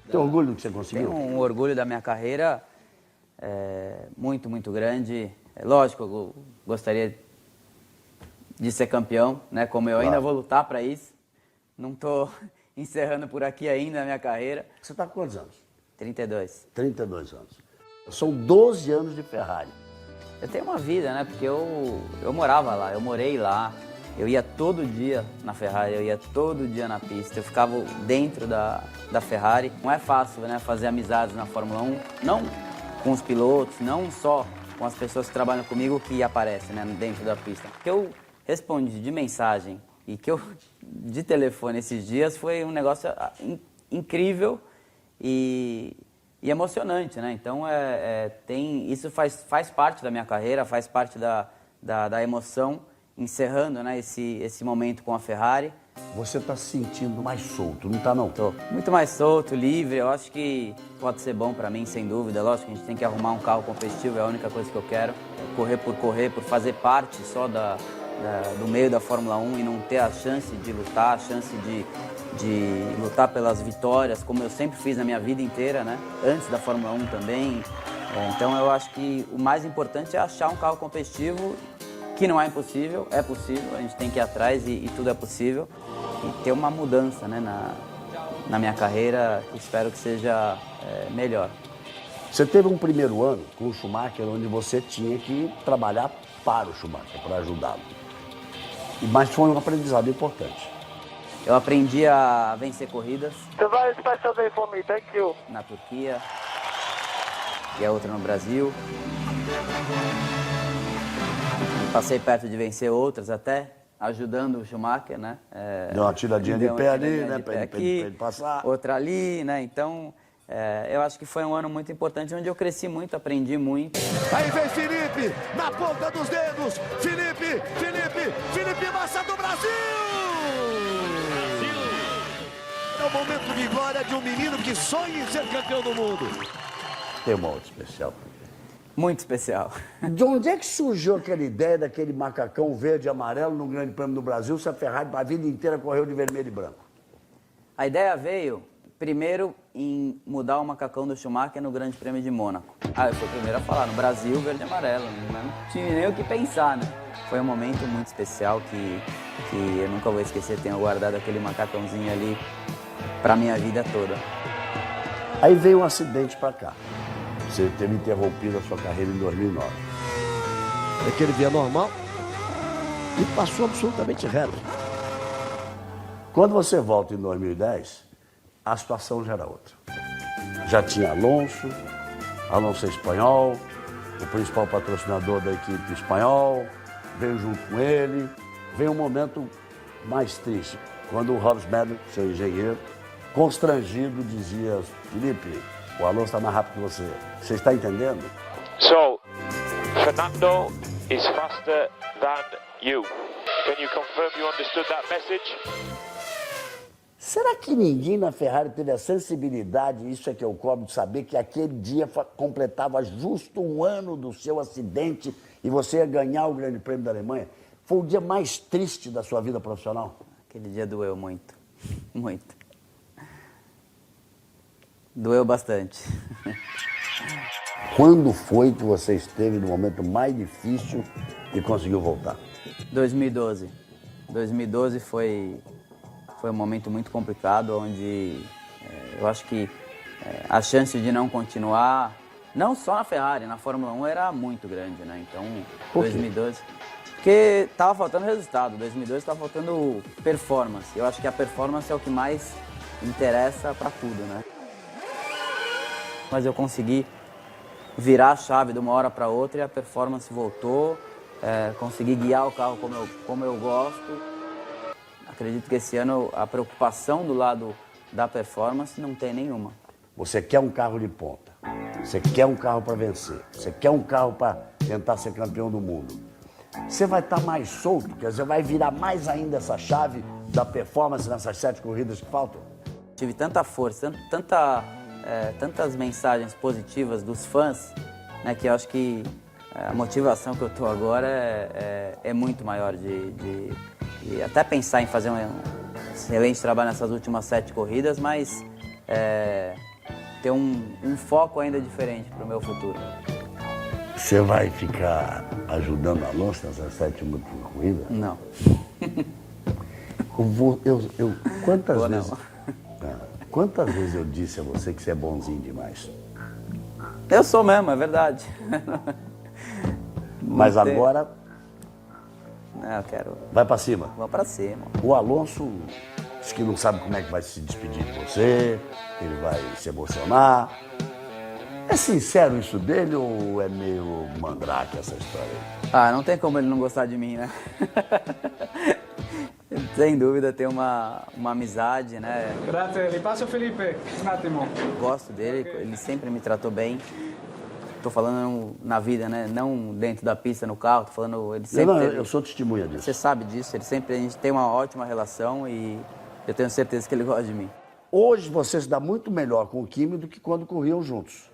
Tem orgulho do que você Tenho conseguiu? um orgulho da minha carreira muito, muito grande. É lógico, eu gostaria de ser campeão, né? Como eu ainda vou lutar para isso. Não estou encerrando por aqui ainda a minha carreira. Você está com quantos anos? 32. 32 anos. São 12 anos de Ferrari. Eu tenho uma vida, né? Porque eu morava lá, eu morei lá. Eu ia todo dia na Ferrari, eu ia todo dia na pista. Eu ficava dentro da Ferrari. Não é fácil, né? Fazer amizades na Fórmula 1. Não com os pilotos, não só com as pessoas que trabalham comigo que aparecem, né, dentro da pista. O que eu respondi de mensagem e que eu de telefone esses dias foi um negócio incrível e emocionante, né? Então isso faz parte da minha carreira, faz parte da emoção, encerrando, né, esse momento com a Ferrari. Você está se sentindo mais solto, não está não? Tô muito mais solto, livre. Eu acho que pode ser bom para mim, sem dúvida. Lógico que a gente tem que arrumar um carro competitivo, é a única coisa que eu quero. Correr, por fazer parte só do meio da Fórmula 1 e não ter a chance de lutar, a chance de lutar pelas vitórias, como eu sempre fiz na minha vida inteira, né? Antes da Fórmula 1 também. Então eu acho que o mais importante é achar um carro competitivo, que não é impossível, é possível, a gente tem que ir atrás e tudo é possível. E ter uma mudança, né, na minha carreira, que espero que seja melhor. Você teve um primeiro ano com o Schumacher, onde você tinha que trabalhar para o Schumacher, para ajudá-lo. Mas foi um aprendizado importante. Eu aprendi a vencer corridas. Very special day for me, thank you. Na Turquia e a outra no Brasil. Passei perto de vencer outras até, ajudando o Schumacher, né? Deu uma tiradinha de pé ali, né? Para ele passar. Outra ali, né? Então, eu acho que foi um ano muito importante, onde eu cresci muito, aprendi muito. Aí vem Felipe, na ponta dos dedos. Felipe Massa do Brasil! É o momento de glória de um menino que sonha em ser campeão do mundo. Tem uma outra especial. Muito especial. De onde é que surgiu aquela ideia daquele macacão verde e amarelo no Grande Prêmio do Brasil, se a Ferrari a vida inteira correu de vermelho e branco? A ideia veio, primeiro, em mudar o macacão do Schumacher no Grande Prêmio de Mônaco. Eu fui o primeiro a falar, no Brasil, verde e amarelo, não tinha nem o que pensar, né? Foi um momento muito especial que eu nunca vou esquecer, tenho guardado aquele macacãozinho ali pra minha vida toda. Aí veio um acidente para cá. Você teve interrompido a sua carreira em 2009. É que ele via normal e passou absolutamente reto. Quando você volta em 2010, a situação já era outra. Já tinha Alonso é espanhol, o principal patrocinador da equipe espanhol, veio junto com ele. Veio um momento mais triste, quando o Horace Medley, seu engenheiro, constrangido, dizia: Felipe, o Alonso está mais rápido que você. Você está entendendo? So, Fernando is faster than you. Can you confirm you understood that message? Será que ninguém na Ferrari teve a sensibilidade, isso é que eu cobro, de saber que aquele dia completava justo um ano do seu acidente e você ia ganhar o Grande Prêmio da Alemanha? Foi o dia mais triste da sua vida profissional? Aquele dia doeu muito, muito. Doeu bastante. Quando foi que você esteve no momento mais difícil e conseguiu voltar? 2012. 2012 foi um momento muito complicado, onde eu acho que a chance de não continuar, não só na Ferrari, na Fórmula 1 era muito grande, né? Então, Por quê? 2012... Porque estava faltando resultado, 2012 estava faltando performance. Eu acho que a performance é o que mais interessa para tudo, né? Mas eu consegui virar a chave de uma hora para outra e a performance voltou. Consegui guiar o carro como eu gosto. Acredito que esse ano a preocupação do lado da performance não tem nenhuma. Você quer um carro de ponta, você quer um carro para vencer, você quer um carro para tentar ser campeão do mundo. Você vai estar mais solto, quer dizer, vai virar mais ainda essa chave da performance nessas 7 corridas que faltam? Tive tanta força, tantas mensagens positivas dos fãs, né, que eu acho que a motivação que eu estou agora é muito maior de até pensar em fazer um excelente trabalho nessas últimas 7 corridas, mas ter um foco ainda diferente para o meu futuro. Você vai ficar ajudando Alonso nessa 7ª corrida? Não. Quantas Vou vezes... não. Quantas vezes eu disse a você que você é bonzinho demais? Eu sou mesmo, é verdade. Mas Não tem- agora Não, eu quero... vai pra cima. Vamos para cima. O Alonso diz que não sabe como é que vai se despedir de você, ele vai se emocionar. É sincero isso dele ou é meio mandrake essa história aí? Ah, não tem como ele não gostar de mim, né? Sem dúvida, tem uma amizade, né? Grazie, li passo Felipe, un attimo. Gosto dele, ele sempre me tratou bem. Tô falando na vida, né? Não dentro da pista, no carro, tô falando... Ele sempre teve- Eu sou testemunha disso. Você sabe disso, a gente tem uma ótima relação e eu tenho certeza que ele gosta de mim. Hoje você se dá muito melhor com o Kimi do que quando corriam juntos.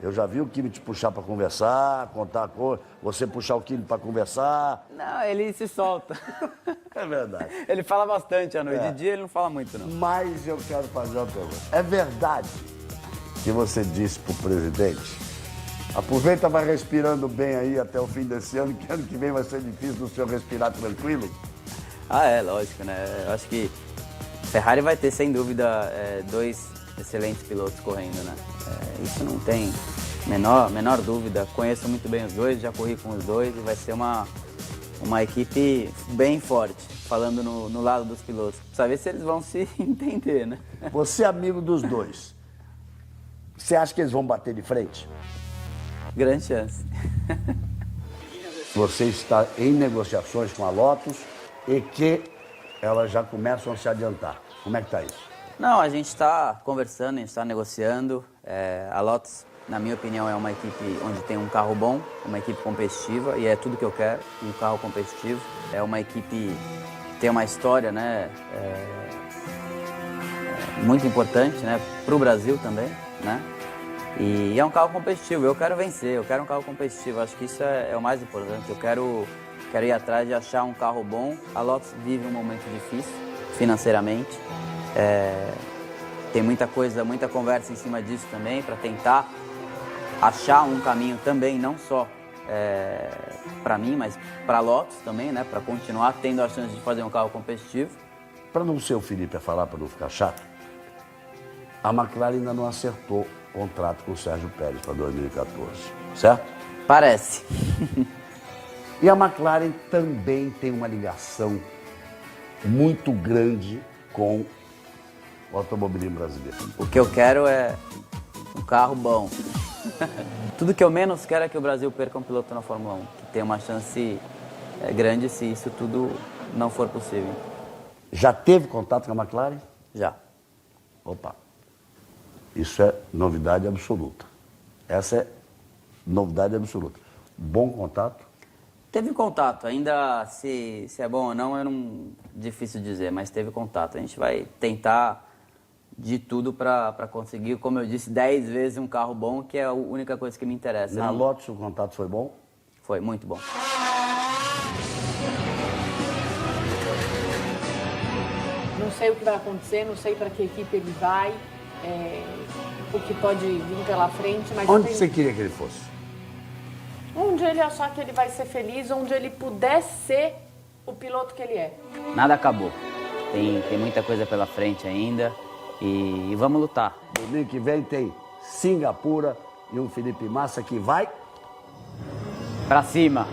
Eu já vi o Kimi te puxar para conversar, contar coisa, você puxar o Kimi para conversar. Não, ele se solta. É verdade. Ele fala bastante à noite, É. de dia ele não fala muito, não. Mas eu quero fazer uma pergunta. É verdade que você disse pro presidente: aproveita, vai respirando bem aí até o fim desse ano, que ano que vem vai ser difícil do senhor respirar tranquilo? Ah, é, lógico, né? Eu acho que Ferrari vai ter, sem dúvida, dois excelentes pilotos correndo, né? Isso não tem menor dúvida. Conheço muito bem os dois, já corri com os dois e vai ser uma equipe bem forte, falando no lado dos pilotos. Precisa ver se eles vão se entender, né? Você é amigo dos dois. Você acha que eles vão bater de frente? Grande chance. Você está em negociações com a Lotus e que elas já começam a se adiantar. Como é que está isso? Não, a gente está conversando, a gente está negociando. A Lotus, na minha opinião, é uma equipe onde tem um carro bom, uma equipe competitiva, e é tudo que eu quero, um carro competitivo. É uma equipe que tem uma história, né, muito importante, né, para o Brasil também, né? E é um carro competitivo, eu quero vencer, eu quero um carro competitivo, acho que isso é o mais importante. Eu quero ir atrás de achar um carro bom. A Lotus vive um momento difícil financeiramente. Tem muita coisa, muita conversa em cima disso também, para tentar achar um caminho também, não só para mim, mas para a Lotus também, né? Para continuar tendo a chance de fazer um carro competitivo. Para não ser o Felipe a falar, para não ficar chato, a McLaren ainda não acertou o contrato com o Sérgio Pérez para 2014, certo? Parece. E a McLaren também tem uma ligação muito grande com o automobilismo brasileiro. O que eu quero é um carro bom. Tudo que eu menos quero é que o Brasil perca um piloto na Fórmula 1, que tem uma chance grande se isso tudo não for possível. Já teve contato com a McLaren? Já. Opa, isso é novidade absoluta. Essa é novidade absoluta. Bom contato? Teve contato, ainda se é bom ou não, difícil dizer, mas teve contato. A gente vai tentar de tudo para conseguir, como eu disse, 10 vezes um carro bom, que é a única coisa que me interessa. Na Lotus o contato foi bom? Foi muito bom. Não sei o que vai acontecer, não sei para que equipe ele vai, o que pode vir pela frente, mas Onde você queria que ele fosse? onde ele achar que ele vai ser feliz, onde ele puder ser o piloto que ele é. Nada acabou. Tem muita coisa pela frente ainda e vamos lutar. Domingo que vem tem Singapura e um Felipe Massa que vai Pra cima.